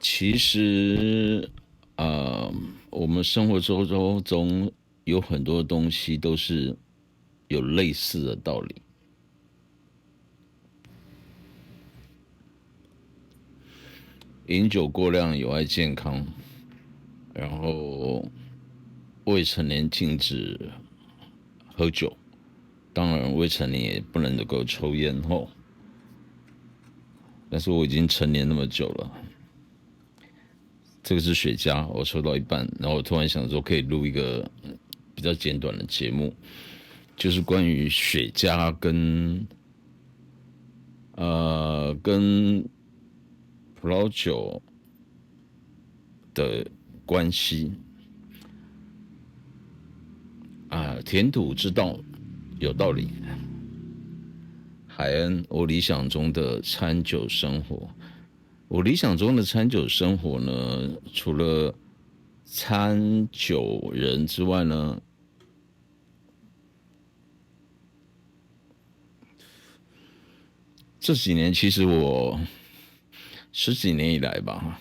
其实，我们生活周遭中有很多东西都是有类似的道理。饮酒过量有害健康，然后未成年禁止喝酒，当然未成年也不能够抽烟吼。但是我已经成年那么久了，这个是雪茄，我抽到一半，然后我突然想说可以录一个比较简短的节目，就是关于雪茄跟葡萄酒的关系填土之道有道理。海恩，我理想中的餐酒生活，我理想中的餐酒生活呢，除了餐酒人之外呢，这几年其实我十几年以来吧，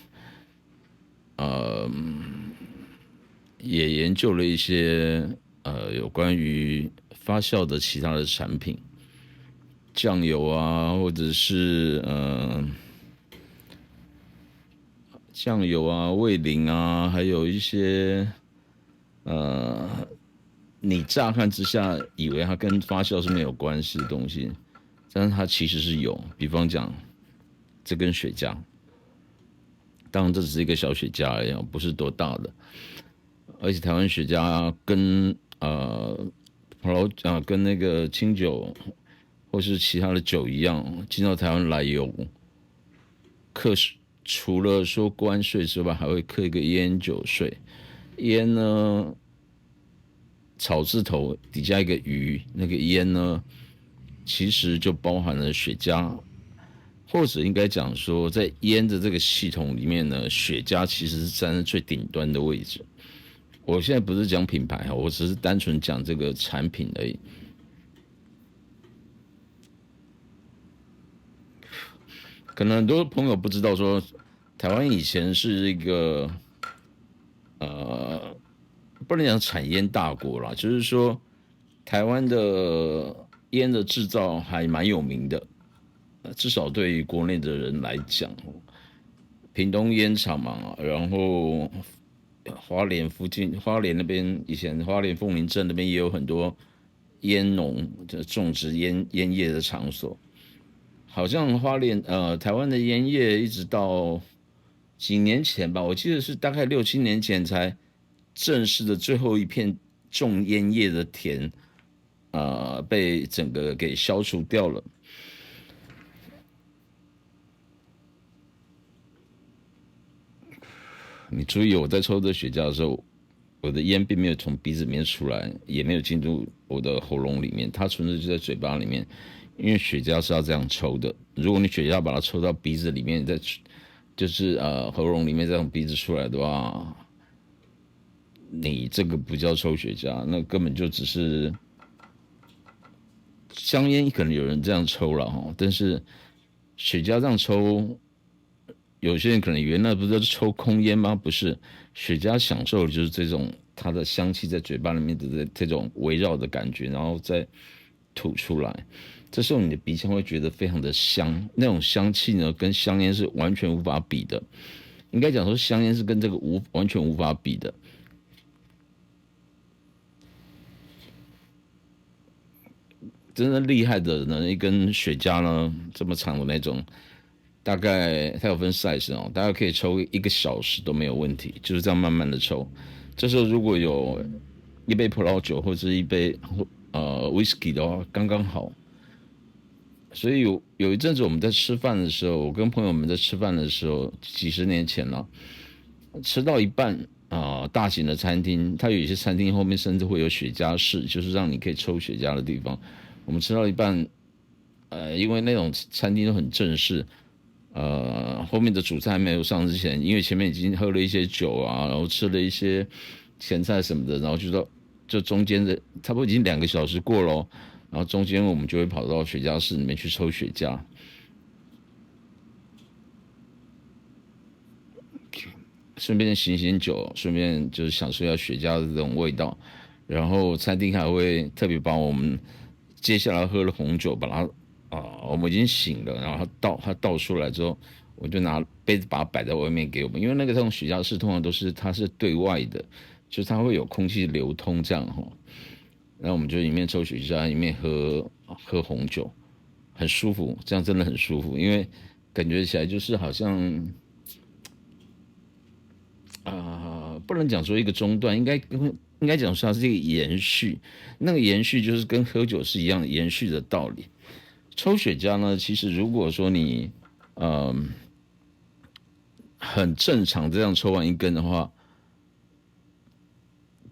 也研究了一些有关于发酵的其他的产品，酱油啊，或者是酱油啊、味淋啊，还有一些你乍看之下以为它跟发酵是没有关系的东西，但是它其实是有。比方讲，这根雪茄，当然这只是一个小雪茄而已，不是多大的。而且台湾雪茄跟跟那个清酒或是其他的酒一样，进到台湾来有课除了说关税之外，还会课一个烟酒税。烟呢，草字头底下一个鱼，那个烟呢，其实就包含了雪茄，或者应该讲说，在烟的这个系统里面呢，雪茄其实是站在最顶端的位置。我现在不是讲品牌，我只是单纯讲这个产品而已。可能很多朋友不知道说，台湾以前是一个不能讲产烟大国啦，就是说台湾的烟的制造还蛮有名的，至少对于国内的人来讲，屏东烟厂嘛，然后花莲附近，花莲那边以前花莲凤林镇那边也有很多烟农的种植烟叶的场所。好像台湾的烟叶一直到几年前吧，我记得是大概6、7年前才正式的最后一片种烟叶的田被整个给消除掉了。你注意，我在抽这雪茄的时候，我的烟并没有从鼻子里面出来，也没有进入我的喉咙里面，它纯粹就在嘴巴里面。因为雪茄是要这样抽的，如果你雪茄把它抽到鼻子里面，就是喉咙里面这样鼻子出来的话，你这个不叫抽雪茄，那根本就只是香烟，可能有人这样抽了哈，但是雪茄这样抽，有些人可能以为那不是抽空烟吗？不是，雪茄享受的就是这种它的香气在嘴巴里面的这种围绕的感觉，然后再吐出来。这时候你的鼻腔会觉得非常的香，那种香气呢，跟香烟是完全无法比的。应该讲说，香烟是跟这个完全无法比的。真正厉害的呢，一根雪茄呢，这么长的那种，大概它有分 size 哦，大概可以抽1个小时都没有问题，就是这样慢慢的抽。这时候如果有一杯葡萄酒或者一杯whisky 的话，刚刚好。所以有一阵子我们在吃饭的时候，我跟朋友们在吃饭的时候，几十年前了，吃到一半大型的餐厅，它有一些餐厅后面甚至会有雪茄室，就是让你可以抽雪茄的地方。我们吃到一半，因为那种餐厅都很正式，后面的主菜还没有上之前，因为前面已经喝了一些酒啊，然后吃了一些前菜什么的，然后就中间的差不多已经2个小时过了，然后中间我们就会跑到雪茄室里面去抽雪茄。顺便醒酒，顺便就是享受一下雪茄的这种味道。然后餐厅还会特别把我们接下来喝的红酒，把它我们已经醒了，然后它倒出来之后，我就拿杯子把它摆在外面给我们，因为那个这种雪茄室通常都是它是对外的，就是它会有空气流通这样哈。然后我们就一面抽雪茄，一面喝红酒，很舒服，这样真的很舒服，因为感觉起来就是好像不能讲说一个中断，应该讲说它是一个延续，那个延续就是跟喝酒是一样的延续的道理。抽雪茄呢，其实如果说你很正常这样抽完一根的话，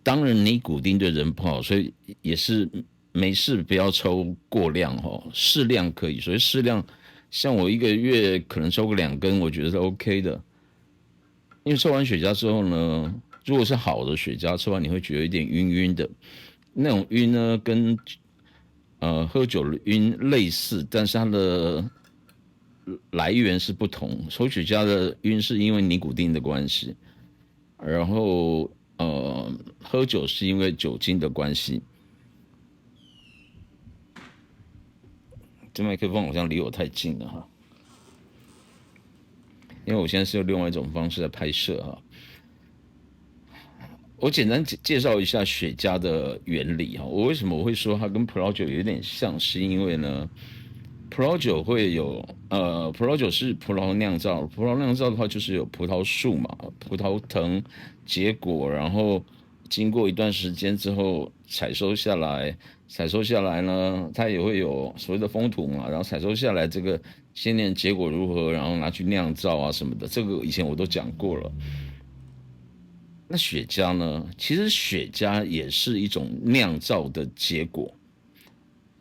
当然尼古丁对人不好，所以也是没事不要抽过量哦，适量可以。所以适量，像我一个月可能抽个2根，我觉得是 OK 的。因为抽完雪茄之后呢，如果是好的雪茄，抽完你会觉得有点晕晕的，那种晕呢跟喝酒的晕类似，但是它的来源是不同。抽雪茄的晕是因为尼古丁的关系，然后喝酒是因为酒精的关系。这麦克风好像离我太近了哈，因为我现在是用另外一种方式在拍摄哈。我简单介绍一下雪茄的原理哈。我为什么我会说它跟葡萄酒有点像，是因为呢，葡萄酒会有葡萄酒是葡萄酿造，葡萄酿造的话就是有葡萄树嘛，葡萄藤结果，然后经过一段时间之后采收下来，采收下来呢，它也会有所谓的风土嘛，然后采收下来这个鲜年结果如何，然后拿去酿造啊什么的，这个以前我都讲过了。那雪茄呢？其实雪茄也是一种酿造的结果，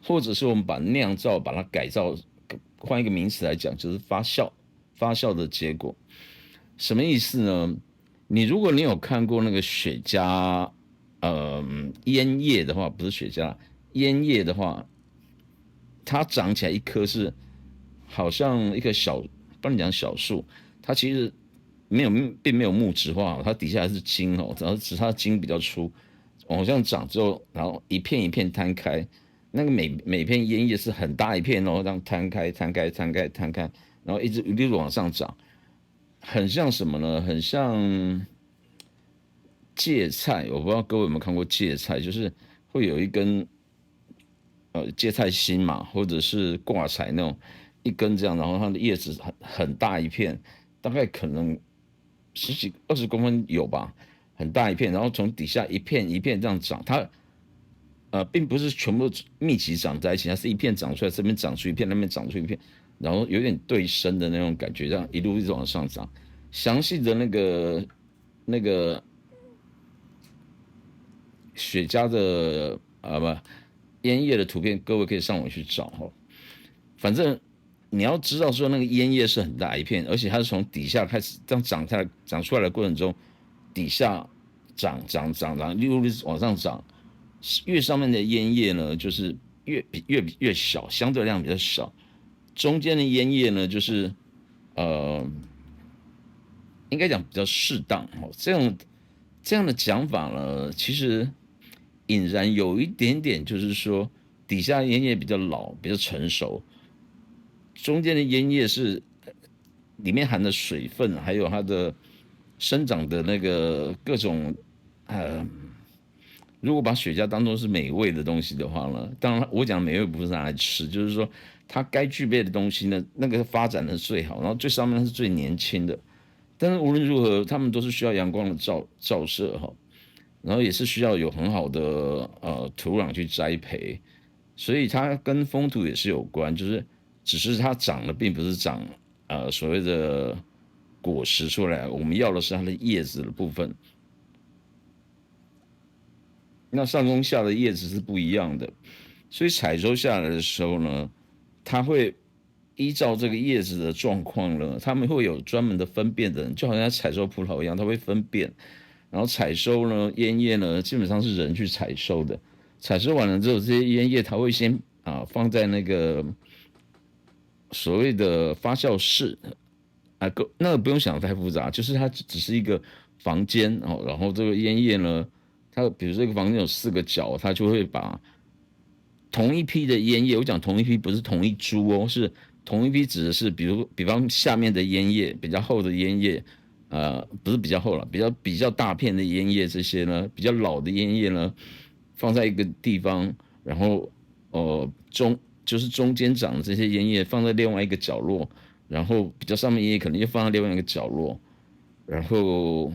或者是我们把酿造把它改造，换一个名词来讲，就是发酵，发酵的结果。什么意思呢？如果你有看过那个雪茄，烟叶的话，不是雪茄，烟叶的话，它长起来一棵是好像一棵小，不能讲小树，它其实没有，并没有木质化，它底下还是茎哦，然后只是它的茎比较粗，往上长之后，然后一片一片摊开，那个每片烟叶是很大一片哦，这样摊开、摊开、摊开、摊开，然后一直往上长，很像什么呢？很像芥菜，我不知道各位有没有看过芥菜，就是会有一根芥菜心嘛，或者是挂彩那种一根这样，然后它的叶子很大一片，大概可能十几20公分有吧，很大一片，然后从底下一片一片这样长，它并不是全部密集长在一起，它是一片长出来，这边长出一片，那边长出一片，然后有点对生的那种感觉，这样一路一直往上长。详细的那个雪茄的不烟叶的图片，各位可以上网去找哈。反正你要知道说那个烟叶是很大一片，而且它是从底下开始这样长出来的过程中，底下长，一路往上长，越上面的烟叶呢，就是越小，相对量比较小。中间的烟叶呢，就是应该讲比较适当哦。这样的讲法呢，其实隐然有一点点，就是说底下烟叶比较老，比较成熟，中间的烟叶是里面含的水分，还有它的生长的那个各种如果把雪茄当做是美味的东西的话呢，当然我讲美味不是拿来吃，就是说它该具备的东西呢，那个发展的最好，然后最上面是最年轻的。但是无论如何，他们都是需要阳光的照射哈，然后也是需要有很好的土壤去栽培，所以它跟风土也是有关，就是只是它长的并不是长所谓的果实出来，我们要的是它的叶子的部分。那上中下的叶子是不一样的，所以采收下来的时候呢，它会依照这个叶子的状况呢，他们会有专门的分辨的人，就好像采收葡萄一样，他会分辨。然后采收呢，烟叶呢，基本上是人去采收的。采收完了之后，这些烟叶它会先放在那个所谓的发酵室，那个不用想得太复杂，就是它只是一个房间哦，然后这个烟叶呢，它比如这个房间有4个角，它就会把同一批的烟叶，我讲同一批不是同一株哦，是同一批指的是比方下面的烟叶比较厚的烟叶，不是比较厚了，比较大片的烟叶这些呢，比较老的烟叶呢，放在一个地方，然后就是中间长的这些烟叶放在另外一个角落，然后比较上面烟叶可能就放在另外一个角落，然后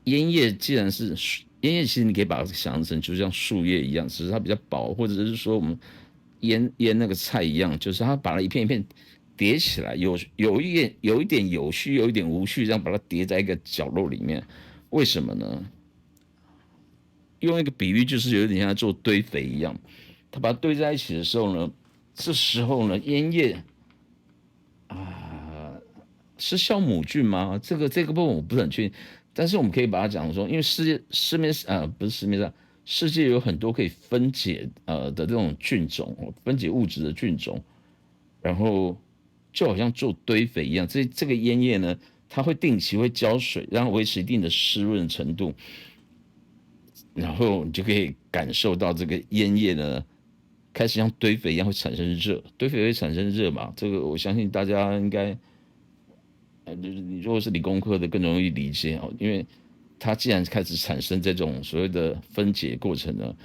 烟叶既然是烟叶，其实你可以把它想象成就像树叶一样，只是它比较薄，或者是说我们腌那个菜一样，就是它把它一片一片叠起来，有一点有序，有一点无序，这样把它叠在一个角落里面。为什么呢？用一个比喻，就是有点像做堆肥一样，它把它堆在一起的时候呢，这时候呢，烟叶是酵母菌吗？这个部分我不是很确定，但是我们可以把它讲说，因为不是市面上，世界有很多可以分解的这种菌种，分解物质的菌种，然后就好像做堆肥一样，这个烟叶呢，它会定期会浇水，让它维持一定的湿润程度，然后你就可以感受到这个烟叶呢，开始像堆肥一样会产生热，堆肥会产生热嘛，这个我相信大家应该。就是你如果是理工科的更容易理解哦，因为它既然开始产生这种所谓的分解过程呢，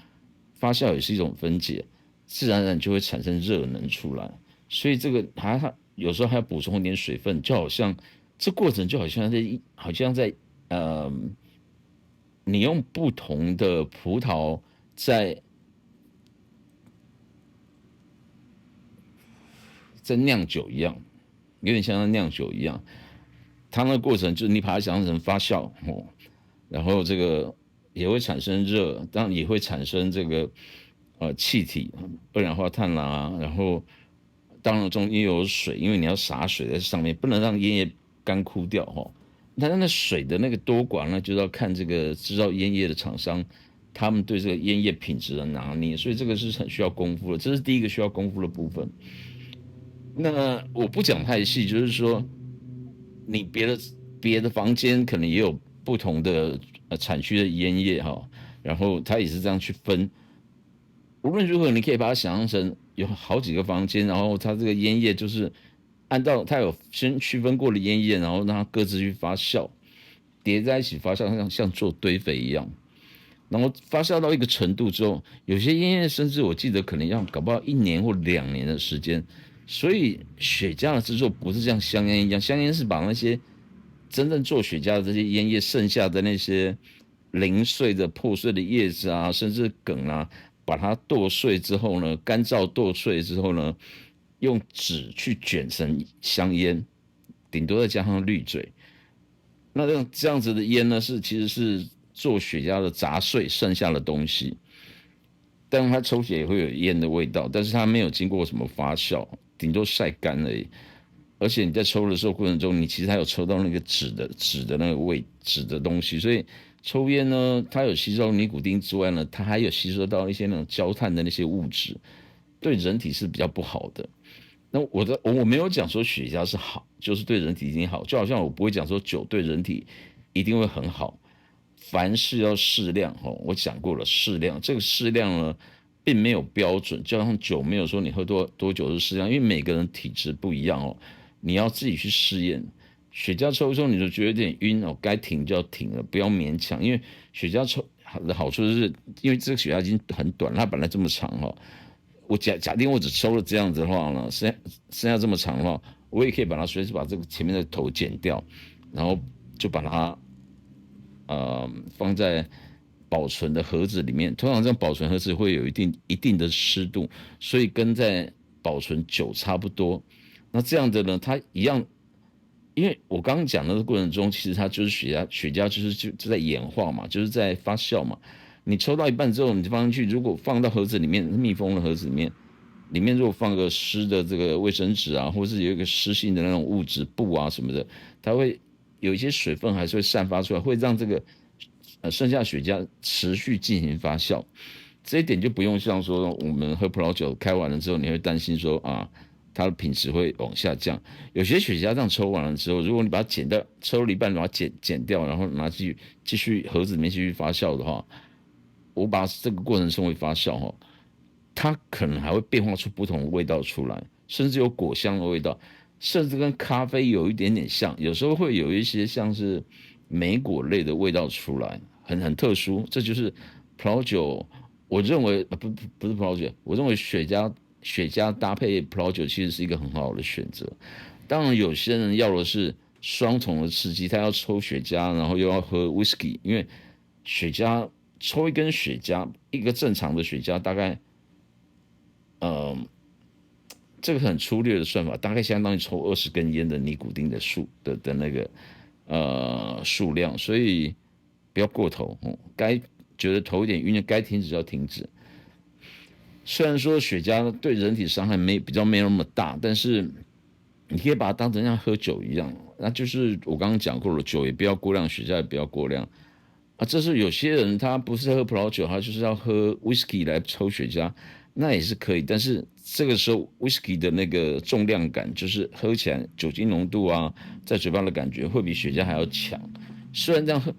发酵也是一种分解，自然而然就会产生热能出来，所以这个它有时候还要补充一点水分，就好像这过程就好像在呃，你用不同的葡萄在酿酒一样，有点像酿酒一样。它那个过程就是你把它想象成发酵哦，然后这个也会产生热，当然也会产生这个气体，二氧化碳啦，然后当然中间有水，因为你要洒水在上面，不能让烟叶干枯掉哈。那水的那个多寡呢，就是要看这个制造烟叶的厂商，他们对这个烟叶品质的拿捏，所以这个是很需要功夫的，这是第一个需要功夫的部分。那我不讲太细，就是说你别的房间可能也有不同的产区的烟叶哈，然后它也是这样去分。无论如何，你可以把它想象成有好几个房间，然后它这个烟叶就是按照它有先区分过的烟叶，然后让它各自去发酵，叠在一起发酵，像做堆肥一样。然后发酵到一个程度之后，有些烟叶甚至我记得可能要搞不好1年或2年的时间。所以雪茄的制作不是像香烟一样，香烟是把那些真正做雪茄的这些烟叶剩下的那些零碎的破碎的叶子啊，甚至梗啊，把它剁碎之后呢，干燥剁碎之后呢，用纸去卷成香烟，顶多再加上滤嘴。那这样子的烟呢，其实是做雪茄的杂碎剩下的东西，但是它抽起来也会有烟的味道，但是它没有经过什么发酵，顶多晒干而已。而且你在抽的时候过程中，你其实还有抽到那个纸的那个纸的东西，所以抽烟呢，它有吸收尼古丁之外呢，它还有吸收到一些那种焦炭的那些物质，对人体是比较不好的。那我没有讲说雪茄是好，就是对人体一定好，就好像我不会讲说酒对人体一定会很好，凡事要适量哦。我讲过了，适量这个适量呢，并没有标准，就像酒没有说你喝多久是适量，因为每个人体质不一样哦，你要自己去试验。雪茄抽一抽你就觉得有点晕哦，该停就要停了，不要勉强，因为雪茄抽的好处就是，因为这个雪茄已经很短，它本来这么长哦。我假定我只抽了这样子的话呢，剩下这么长的话，我也可以把它随时把这个前面的头剪掉，然后就把它放在保存的盒子里面。通常这种保存盒子会有一定的湿度，所以跟在保存酒差不多。那这样的呢，它一样，因为我刚刚讲的过程中，其实它就是雪茄就在演化嘛，就是在发酵嘛。你抽到一半之后，你就放进去，如果放到盒子里面，密封的盒子里面，里面如果放个湿的这个卫生纸啊，或是有一个湿性的那种物质布啊什么的，它会有一些水分还是会散发出来，会让这个剩下雪茄持续进行发酵。这一点就不用像说我们喝葡萄酒开完了之后，你会担心说啊。它的品质会往下降。有些雪茄这样抽完了之后，如果你把它抽了一半，把它剪掉，然后继续盒子里面继续发酵的话，我把这个过程称为发酵哈，它可能还会变化出不同的味道出来，甚至有果香的味道，甚至跟咖啡有一点点像，有时候会有一些像是莓果类的味道出来，很特殊。这就是葡萄酒，我认为不是葡萄酒，我认为雪茄搭配葡萄酒其实是一个很好的选择。当然，有些人要的是双重的刺激，他要抽雪茄，然后又要喝 whisky，因为雪茄抽一根雪茄，一个正常的雪茄大概，呃，这个很粗略的算法，大概相当于抽20根烟的尼古丁的那个数量，所以不要过头，该觉得头有点晕，该停止要停止。虽然说雪茄对人体伤害比较没有那么大，但是你可以把它当成像喝酒一样，那就是我刚刚讲过了，酒也不要过量，雪茄也不要过量啊。这是有些人他不是喝葡萄酒，他就是要喝 whisky 来抽雪茄，那也是可以。但是这个时候 whisky 的那个重量感，就是喝起来酒精浓度啊，在嘴巴的感觉会比雪茄还要强。虽然这样喝，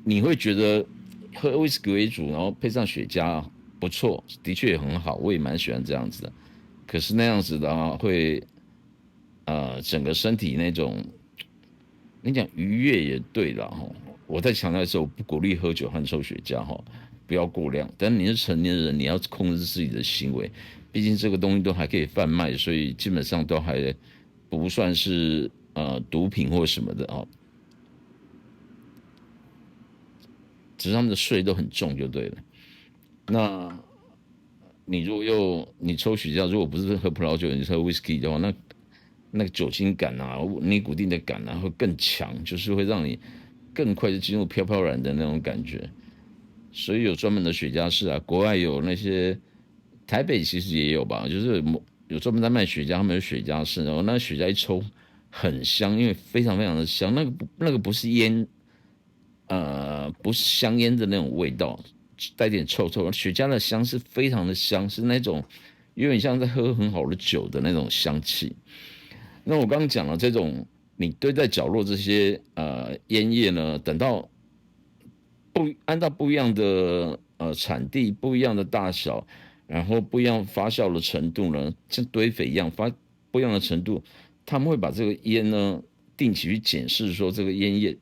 你会觉得喝 whisky 为主，然后配上雪茄不错，的确也很好，我也蛮喜欢这样子的。可是那样子的话，会整个身体那种，你讲愉悦也对了哈。我在强调的时候，不鼓励喝酒和抽雪茄哈，不要过量。但你是成年人，你要控制自己的行为，毕竟这个东西都还可以贩卖，所以基本上都还不算是毒品或什么的哦。只是他们的税都很重就对了。那你如果你抽雪茄，如果不是喝葡萄酒，你喝 whisky 的话，那个酒精感啊，尼古丁的感啊会更强，就是会让你更快的进入飘飘然的那种感觉。所以有专门的雪茄室啊，国外有那些，台北其实也有吧，就是有专门在卖雪茄，他们有雪茄室，然后那雪茄一抽很香，因为非常非常的香，那个不是烟，不是香烟的那种味道，带点臭臭。雪茄的香是非常的香，是那种有点像在喝很好的酒的那种香气。那我刚刚讲了这种你堆在角落这些烟叶呢，等到按照不一样的产地、不一样的大小，然后不一样发酵的程度呢，像堆肥一样不一样的程度，他们会把这个烟呢定期去检视，说这个烟叶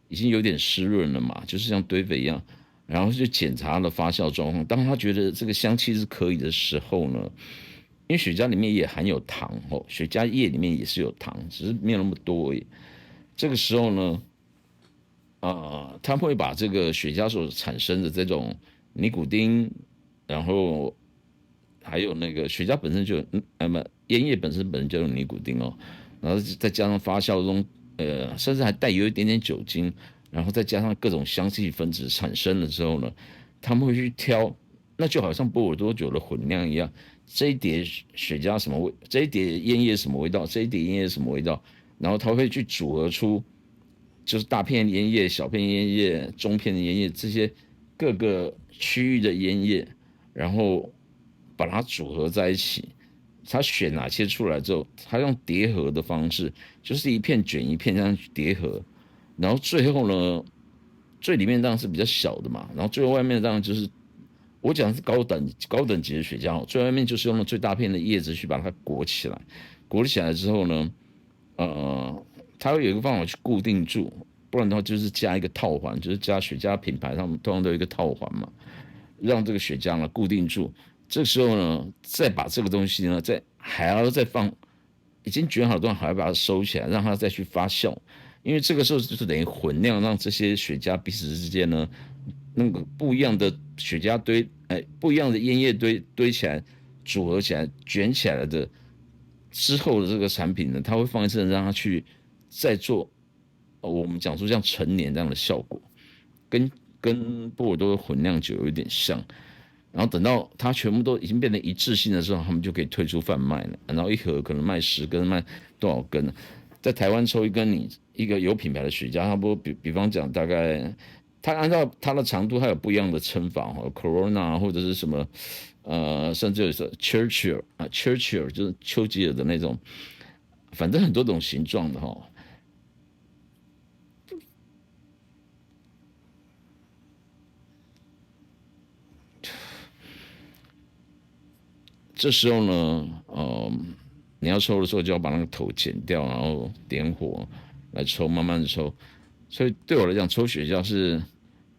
已经有点湿润了嘛，就是像堆肥一样，然后去检查了发酵状况。当他觉得这个香气是可以的时候呢，因为雪茄里面也含有糖哦，雪茄叶里面也是有糖，只是没有那么多而已。这个时候呢，他会把这个雪茄所产生的这种尼古丁，然后还有那个雪茄本身就烟叶本身就有尼古丁哦，然后再加上发酵中，甚至还带有一点点酒精，然后再加上各种香气分子产生了之后呢，他们会去挑，那就好像波尔多酒的混酿一样，这一碟雪茄什么味，这一碟烟叶什么味道，这一碟烟叶什么味道，然后他会去组合出。就是大片烟叶、小片烟叶、中片的烟叶这些各个区域的烟叶，然后把它组合在一起。他选哪些出来之后，他用叠合的方式，就是一片卷一片这样去叠合，然后最后呢，最里面当然是比较小的嘛，然后最后外面当然就是我讲的是高等级的雪茄，最外面就是用了最大片的叶子去把它裹起来，裹起来之后呢，它会有一个方法去固定住，不然的话就是加一个套环，就是加雪茄品牌上通常都有一个套环嘛，让这个雪茄呢固定住。这时候呢，再把这个东西呢，还要再放，已经卷好的东西还要把它收起来，让它再去发酵。因为这个时候就是等于混酿，让这些雪茄彼此之间呢，那个不一样的雪茄不一样的烟叶堆起来，组合起来，卷起来的之后的这个产品呢，它会放一次让它去再做，我们讲说像陈年这样的效果，跟波尔多混酿酒有一点像。然后等到它全部都已经变成一致性的时候，他们就可以推出贩卖了。然后一盒可能卖10根，卖多少根？在台湾抽一根，你一个有品牌的雪茄，差不多比方讲大概它按照它的长度，它有不一样的称法哈，Corona 或者是什么，甚至有是 Churchill 就是丘吉尔的那种，反正很多种形状的哈。这时候呢，你要抽的时候就要把那个头剪掉，然后点火来抽，慢慢的抽。所以对我来讲，抽雪茄是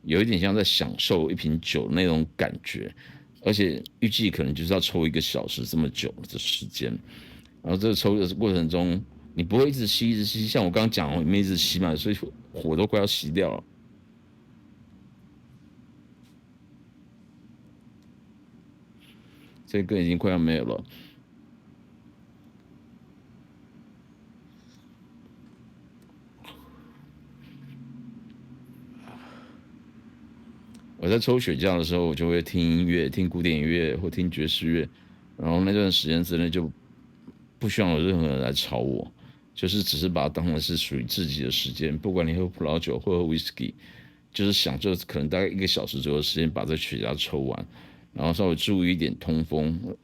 有一点像在享受一瓶酒那种感觉，而且预计可能就是要抽1个小时这么久的时间。然后这个抽的过程中，你不会一直吸一直吸，像我刚刚讲，我里面一直吸嘛，所以火都快要熄掉了，这个已经快要没有了。我在抽雪茄的时候，我就会听音乐，听古典音乐或听爵士乐，然后那段时间之内就不需要有任何人来吵我，就是只是把它当成是属于自己的时间，不管你喝葡萄酒或喝 whisky，就是享受可能大概1个小时左右的时间把这雪茄抽完，然后稍微注意一点通风。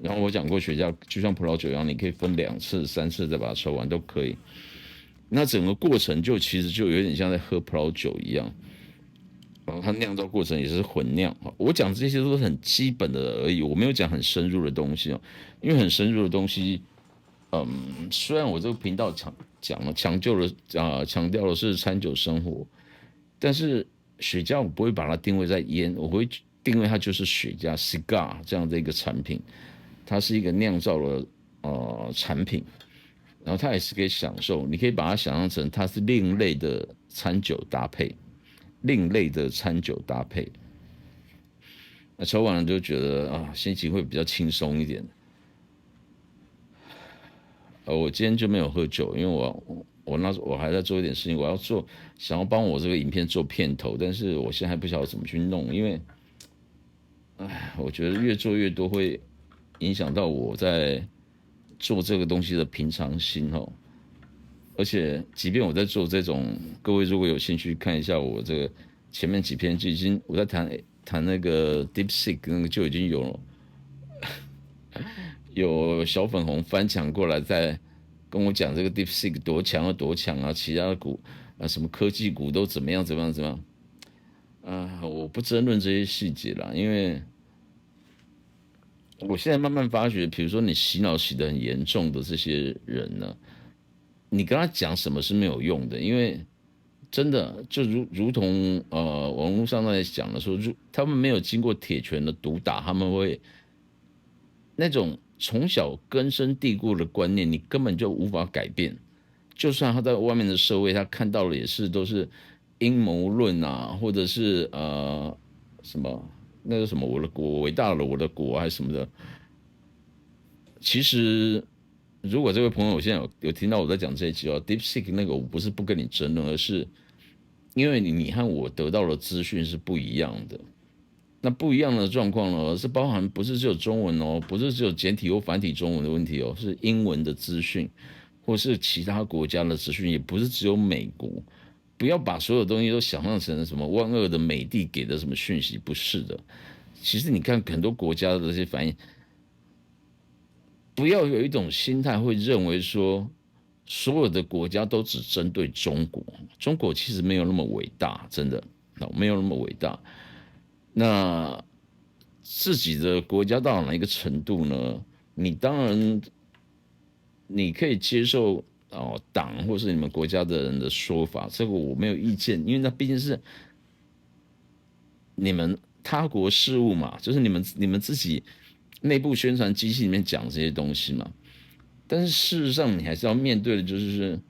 然后我讲过，雪茄就像葡萄酒一样，你可以分2次、3次再把它抽完都可以。那整个过程其实就有点像在喝葡萄酒一样，然后它酿造过程也是混酿。我讲这些都是很基本的而已，我没有讲很深入的东西哦，因为很深入的东西，虽然我这个频道强调的是餐酒生活，但是雪茄我不会把它定位在烟，我会定位它就是雪茄 cigar 这样的一个产品，它是一个酿造的产品，然后它也是可以享受，你可以把它想象成它是另类的餐酒搭配，另类的餐酒搭配。那抽完了就觉得心情会比较轻松一点。我今天就没有喝酒，因为我还在做一点事情，我要想要帮我这个影片做片头，但是我现在还不晓得怎么去弄，因为，我觉得越做越多会影响到我在做这个东西的平常心哦。而且，即便我在做这种，各位如果有兴趣看一下我这个前面几篇，就已经我在谈那个 DeepSeek 那个就已经有小粉红翻墙过来，在跟我讲这个 DeepSeek 多强有多强啊，其他的股什么科技股都怎么样怎么样怎么样我不争论这些细节啦，因为我现在慢慢发觉，比如说你洗脑洗得很严重的这些人呢，你跟他讲什么是没有用的，因为真的就如同网络上在讲的说，他们没有经过铁拳的毒打，他们会那种从小根深蒂固的观念，你根本就无法改变。就算他在外面的社会，他看到的也是都是阴谋论啊，或者是什么那个什么我的国伟大了我的国还是什么的。其实，如果这位朋友现在有听到我在讲这一集哦，DeepSeek 那个我不是不跟你争论，而是因为你和我得到的资讯是不一样的。那不一样的状况呢，是包含不是只有中文哦，不是只有简体或繁体中文的问题哦，是英文的资讯，或是其他国家的资讯，也不是只有美国。不要把所有东西都想象成什么万恶的美帝给的什么讯息，不是的。其实你看很多国家的这些反应，不要有一种心态会认为说所有的国家都只针对中国，中国其实没有那么伟大，真的，没有那么伟大。那自己的国家到哪一个程度呢？你当然你可以接受党或是你们国家的人的说法，这个我没有意见，因为那毕竟是你们他国事务嘛，就是你们自己内部宣传机器里面讲这些东西嘛。但是事实上，你还是要面对的，就是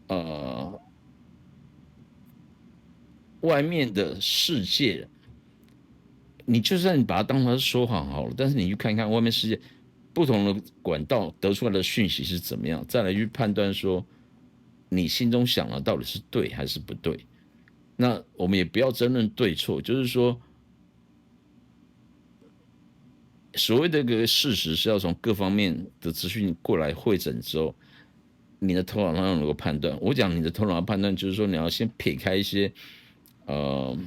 呃外面的世界。你就算你把它当成说谎好了，但是你去看看外面世界不同的管道得出来的讯息是怎么样，再来去判断说你心中想的到底是对还是不对。那我们也不要争论对错，就是说所谓的一个事实是要从各方面的资讯过来汇整之后，你的头脑上能够判断。我讲你的头脑判断，就是说你要先撇开一些呃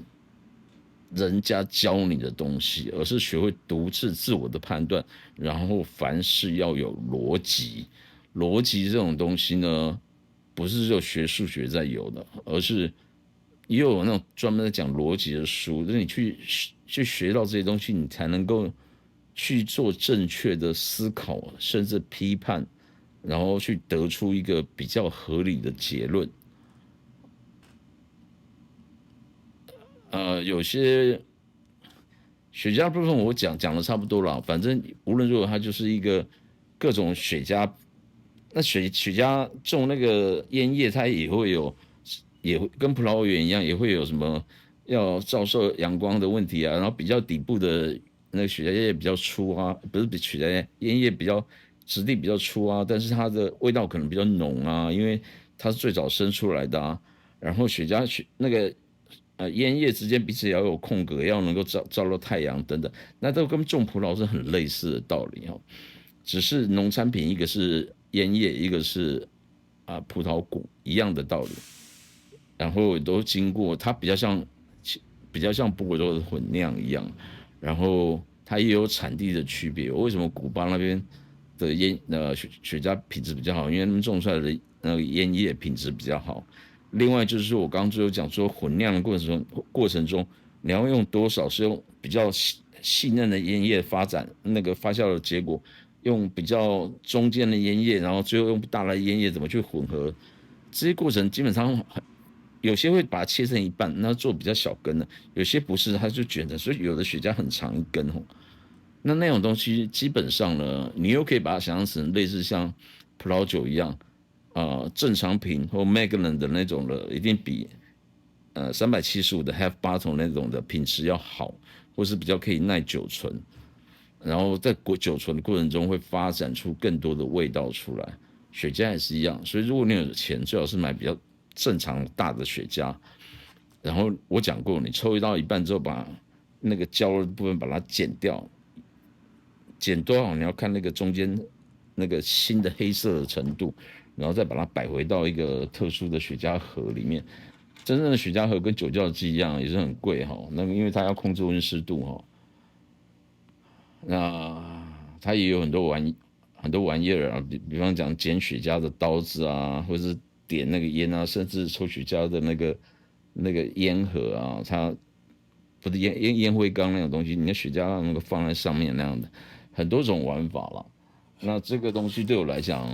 人家教你的东西，而是学会独自我的判断，然后凡事要有逻辑。逻辑这种东西呢，不是只有学数学在有的，而是也有那种专门在讲逻辑的书，就是你去学到这些东西，你才能够去做正确的思考，甚至批判，然后去得出一个比较合理的结论。有些雪茄部分我讲的差不多了，反正无论如何，它就是一个各种雪茄。那雪茄种那个烟叶，它也会有，也会跟葡萄园一样，也会有什么要照射阳光的问题啊。然后比较底部的那个雪茄叶比较粗啊，不是比雪茄烟叶比较质地比较粗啊，但是它的味道可能比较浓啊，因为它是最早生出来的啊。然后那个烟叶之间彼此也要有空格，要能够照到太阳等等，那都跟种葡萄是很类似的道理哦。只是农产品一个是烟叶，一个是葡萄果一样的道理，然后都经过它比较像波尔多的混酿一样，然后它也有产地的区别。为什么古巴那边的雪茄品质比较好？因为他们种出来的那个烟叶品质比较好。另外就是我刚刚最后讲说混酿的过程中，你要用多少是用比较细嫩的烟叶发展那个发酵的结果，用比较中间的烟叶，然后最后用大的烟叶怎么去混合，这些过程基本上有些会把它切成一半，那做比较小根的；有些不是，它就卷成，所以有的雪茄很长一根哦。那种东西基本上呢，你又可以把它想象成类似像葡萄酒一样，正常瓶或 Magnum 的那种的，一定比375的 Half Bottle 那种的品质要好，或是比较可以耐久存。然后在久存的过程中会发展出更多的味道出来。雪茄也是一样，所以如果你有钱，最好是买比较正常大的雪茄。然后我讲过，你抽到一半之后，把那个胶的部分把它剪掉，剪多少你要看那个中间那个新的黑色的程度，然后再把它摆回到一个特殊的雪茄盒里面。真正的雪茄盒跟酒窖机一样，也是很贵哈。那因为它要控制温湿度哈。那它也有很多玩意儿啊，比方讲剪雪茄的刀子啊，或者是点那个烟啊，甚至抽雪茄的那个烟盒啊，它不是烟灰缸那种东西，你的雪茄那个放在上面那样的，很多种玩法了。那这个东西对我来讲，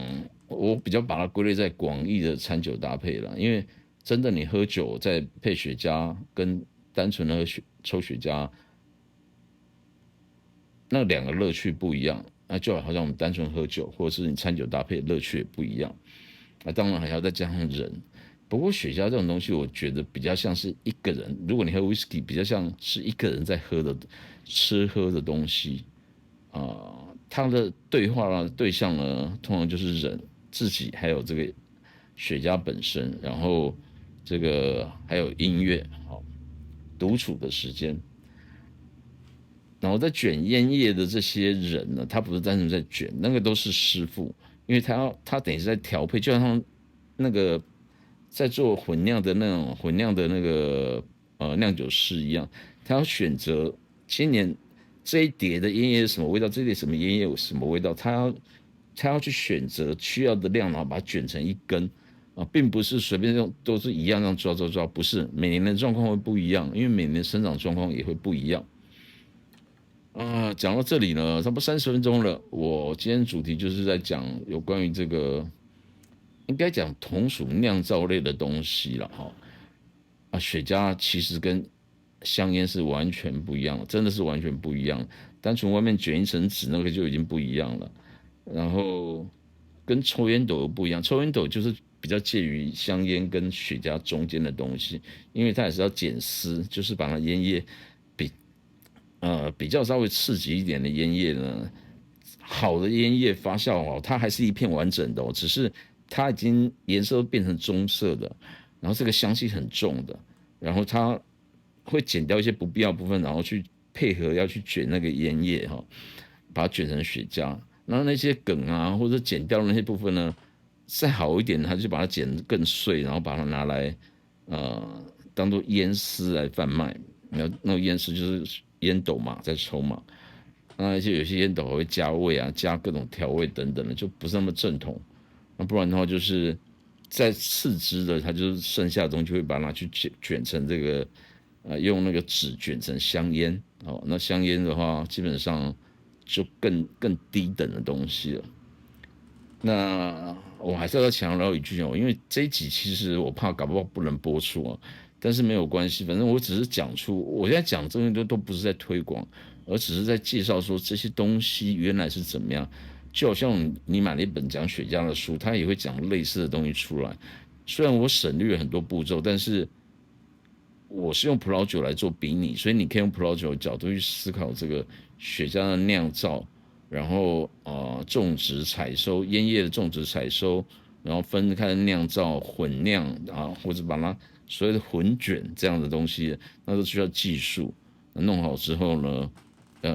我比较把它归类在广义的餐酒搭配了，因为真的你喝酒再配雪茄，跟单纯的抽雪茄那两个乐趣不一样，那就好像我们单纯喝酒，或者是你餐酒搭配的乐趣也不一样。那当然还要再加上人。不过雪茄这种东西，我觉得比较像是一个人，如果你喝 whisky，比较像是一个人在吃喝的东西他的对话的对象呢，通常就是人自己，还有这个雪茄本身，然后这个还有音乐，好，独处的时间。然后在卷烟叶的这些人呢，他不是单纯在卷，那个都是师傅，因为他等于是在调配，就像那个在做混酿的那个酿酒师一样，他要选择今年这一碟的烟叶是什么味道，这一碟什么烟叶有什么味道，他要去选择需要的量，然后把它卷成一根并不是随便用都是一样这样抓，不是每年的状况会不一样，因为每年的生长状况也会不一样。讲到这里呢，差不多30分钟了。我今天主题就是在讲有关于这个，应该讲同属酿造类的东西了哈。雪茄其实跟香烟是完全不一样的，真的是完全不一样。单纯外面卷一层纸那个就已经不一样了。然后跟抽烟斗又不一样，抽烟斗就是比较介于香烟跟雪茄中间的东西，因为它也是要剪丝，就是把那烟叶比比较稍微刺激一点的烟叶呢，好的烟叶发酵哦，它还是一片完整的哦，只是它已经颜色变成棕色的，然后这个香气很重的，然后它会剪掉一些不必要的部分，然后去配合要去卷那个烟叶哈。把它卷成雪茄，然后那些梗啊或者剪掉的那些部分呢，再好一点，他就把它剪得更碎，然后把它拿来当做烟丝来贩卖。那个烟丝就是烟斗嘛，在抽嘛。那些有些烟斗还会加味啊，加各种调味等等的，就不是那么正统。那不然的话，就是在次之的，它就是剩下的东西会把它拿去卷成这个，用那个纸卷成香烟。哦，那香烟的话，基本上就更低等的东西了。那我还是要强调一句哦，因为这一集其实我怕搞不好不能播出啊，但是没有关系，反正我只是讲出，我现在讲这些都不是在推广，而只是在介绍说这些东西原来是怎么样。就好像你买了一本讲雪茄的书，它也会讲类似的东西出来。虽然我省略了很多步骤，但是我是用葡萄酒来做比拟，所以你可以用葡萄酒的角度去思考这个雪茄的酿造，然后种植、采收烟叶的种植、采收，然后分开酿造、混酿啊，或者把它所谓的混卷这样的东西，那都需要技术。弄好之后呢，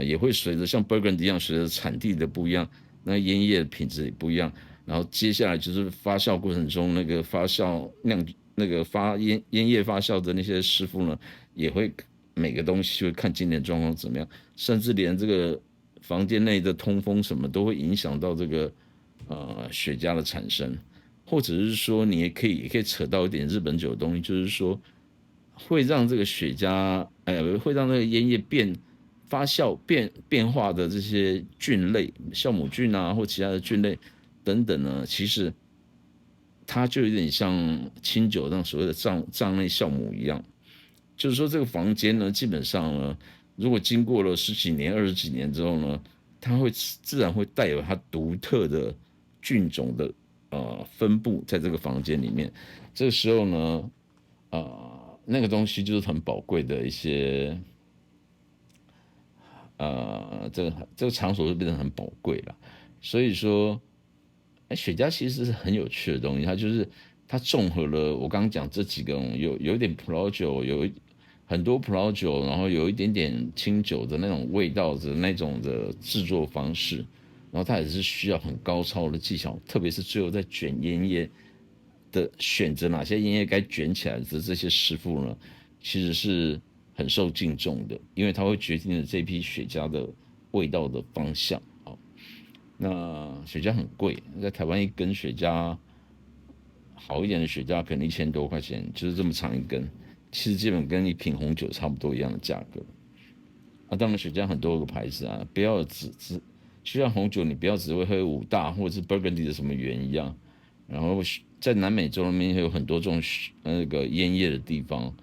也会随着像 Burgundy 一样，随着产地的不一样，那烟叶的品质也不一样。然后接下来就是发酵过程中那个发酵酿那个烟叶发酵的那些师傅呢，也会每个东西会看今年状况怎么样，甚至连这个房间内的通风什么都会影响到这个雪茄的产生，或者是说你也可以扯到一点日本酒的东西，就是说会让这个雪茄会让那个烟叶发酵变化的这些菌类，酵母菌啊或其他的菌类等等呢，其实它就有点像清酒那种所谓的藏内酵母一样，就是说这个房间呢，基本上呢，如果经过了十几年、20几年之后呢，它会自然会带有它独特的菌种的分布在这个房间里面。这个时候呢，那个东西就是很宝贵的一些这个场所就变得很宝贵了。所以说，雪茄其实是很有趣的东西，它综合了我刚刚讲这几个，有一点葡萄酒，很多葡萄酒，然后有一点点清酒的那种味道的那种的制作方式，然后它也是需要很高超的技巧，特别是最后在卷烟叶的选择哪些烟叶该卷起来的这些师傅呢，其实是很受敬重的，因为它会决定了这批雪茄的味道的方向。好，那雪茄很贵，在台湾一根雪茄好一点的雪茄可能1000多块钱，就是这么长一根，其实基本跟一瓶红酒差不多一样的价格。当然雪茄很多个牌子啊，不要就像红酒，你不要只会喝5大或者是 Burgundy 的什么原一样。然后在南美洲那边有很多这种那个烟叶的地方，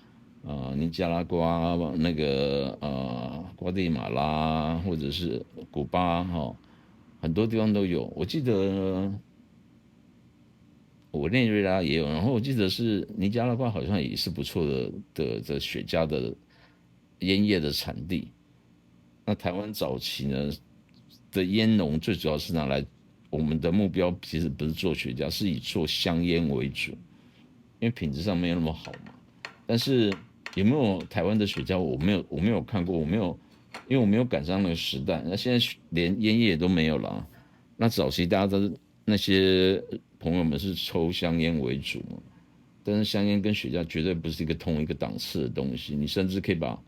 尼加拉瓜那个瓜地马拉或者是古巴很多地方都有。我记得委内瑞拉也有，然后我记得是尼加拉瓜好像也是不错的雪茄的烟叶的产地。那台湾早期呢的烟农最主要是拿来，我们的目标其实不是做雪茄，是以做香烟为主，因为品质上没有那么好嘛。但是有没有台湾的雪茄，我没有看过，因为我没有赶上那个时代。那现在连烟叶都没有了啊。那早期大家都是那些朋友们是抽香烟为主嘛，但是香烟跟雪茄绝对不是同一个档次的东西。你甚至可以把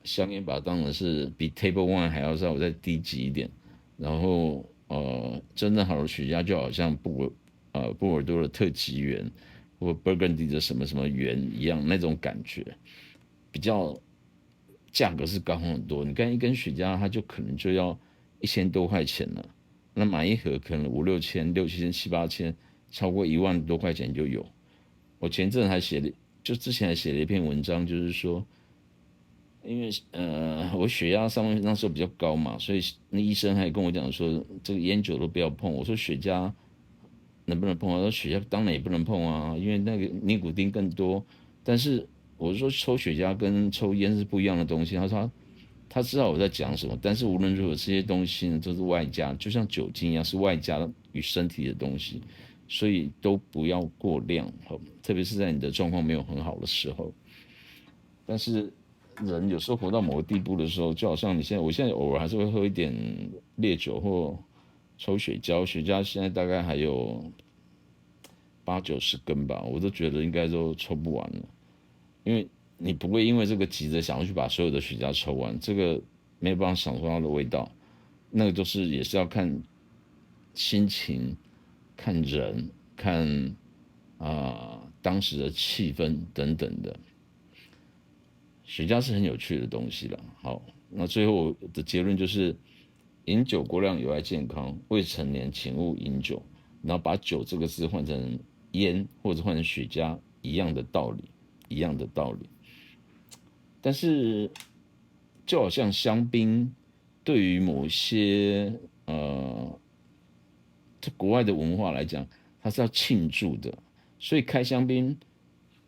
香烟把它当成是比 Table One 还要稍微再低级一点。然后真正好的雪茄就好像波尔多的特级园或 Burgundy 的什么什么园一样那种感觉，比较价格是高很多。你看一根雪茄，它就可能就要1000多块钱了，那买一盒可能5、6千、6、7千、7、8千，超过1万多块钱就有。我前阵还写了，就之前还写了一篇文章，就是说，因为我血压上面那时候比较高嘛，所以那医生还跟我讲说，这个烟酒都不要碰。我说雪茄能不能碰啊？他说雪茄当然也不能碰啊，因为那个尼古丁更多。但是我说抽雪茄跟抽烟是不一样的东西。他说他知道我在讲什么，但是无论如何这些东西呢都是外加，就像酒精一样是外加与身体的东西，所以都不要过量，特别是在你的状况没有很好的时候。但是人有时候活到某个地步的时候，就好像我现在偶尔还是会喝一点烈酒或抽雪茄，雪茄现在大概还有80-90根吧，我都觉得应该都抽不完了，因为你不会因为这个急着想要去把所有的雪茄抽完，这个没有办法享受它的味道，那个就是也是要看心情、看人、看当时的气氛等等的。雪茄是很有趣的东西了。好，那最后我的结论就是，饮酒过量有害健康，未成年请勿饮酒。然后把酒这个字换成烟或者换成雪茄，一样的道理，一样的道理。但是就好像香槟，对于某些在国外的文化来讲，它是要庆祝的，所以开香槟，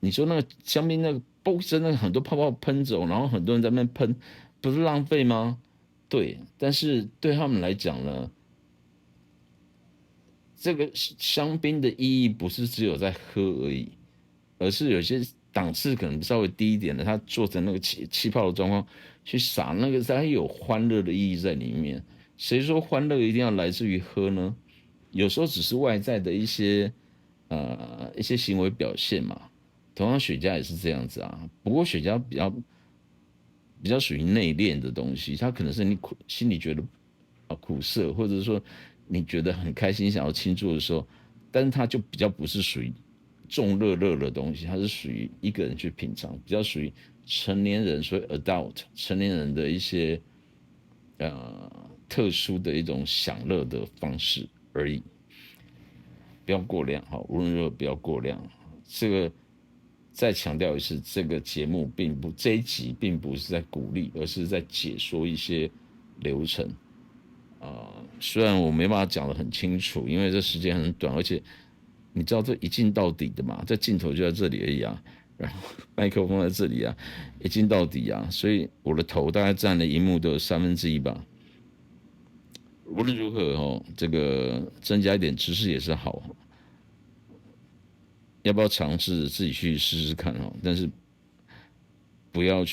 你说那个香槟那个嘣声，那个很多泡泡喷走，然后很多人在那边喷，不是浪费吗？对，但是对他们来讲呢，这个香槟的意义不是只有在喝而已，而是有些档次可能稍微低一点的，它做成那个气泡的状况去撒那个，它有欢乐的意义在里面。谁说欢乐一定要来自于喝呢？有时候只是外在的一些行为表现嘛。同样雪茄也是这样子啊，不过雪茄比较属于内敛的东西，它可能是你心里觉得苦涩，或者说你觉得很开心想要庆祝的时候，但是它就比较不是属于重热的东西，它是属于一个人去品尝，比较属于成年人，所以 adult 成年人的一些特殊的一种享乐的方式而已，不要过量哈，无论如何不要过量。这个再强调一次，这个节目这一集并不是在鼓励，而是在解说一些流程。虽然我没办法讲得很清楚，因为这时间很短，而且你知道这一镜到底的嘛，这镜头就在这里而已啊，然后麦克风在这里啊，一镜到底啊，所以我的头大概占了荧幕的1/3吧。无论如何哦，这个增加一点知识也是好，要不要尝试自己去试试看哦？但是不要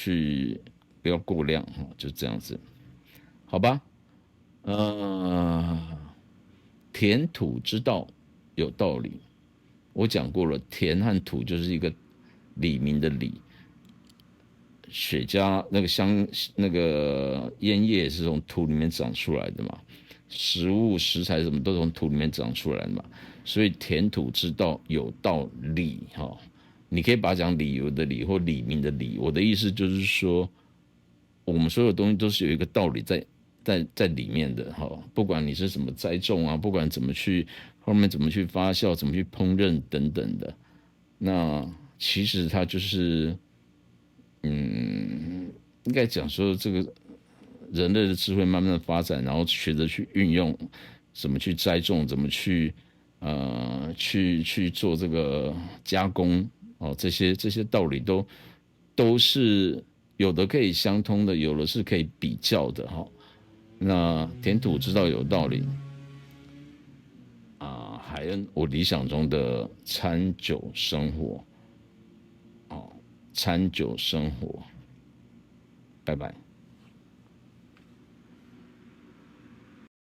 不要过量哈，就这样子，好吧？填土之道有道理，我讲过了，田和土就是一个李明的李，雪茄那个那个烟叶是从土里面长出来的嘛，食材什么都从土里面长出来的嘛，所以填土之道有道理哈。你可以把它讲理由的理或理明的理，我的意思就是说，我们所有东西都是有一个道理在里面的哈。不管你是怎么栽种啊，不管后面怎么去发酵，怎么去烹饪等等的，那其实它就是应该讲说这个人类的智慧慢慢的发展，然后学着去运用，怎么去栽种，怎么去做这个加工哦，这些道理都是有的可以相通的，有的是可以比较的哈。那填土之道有道理海恩我理想中的餐酒生活，餐酒生活，拜拜。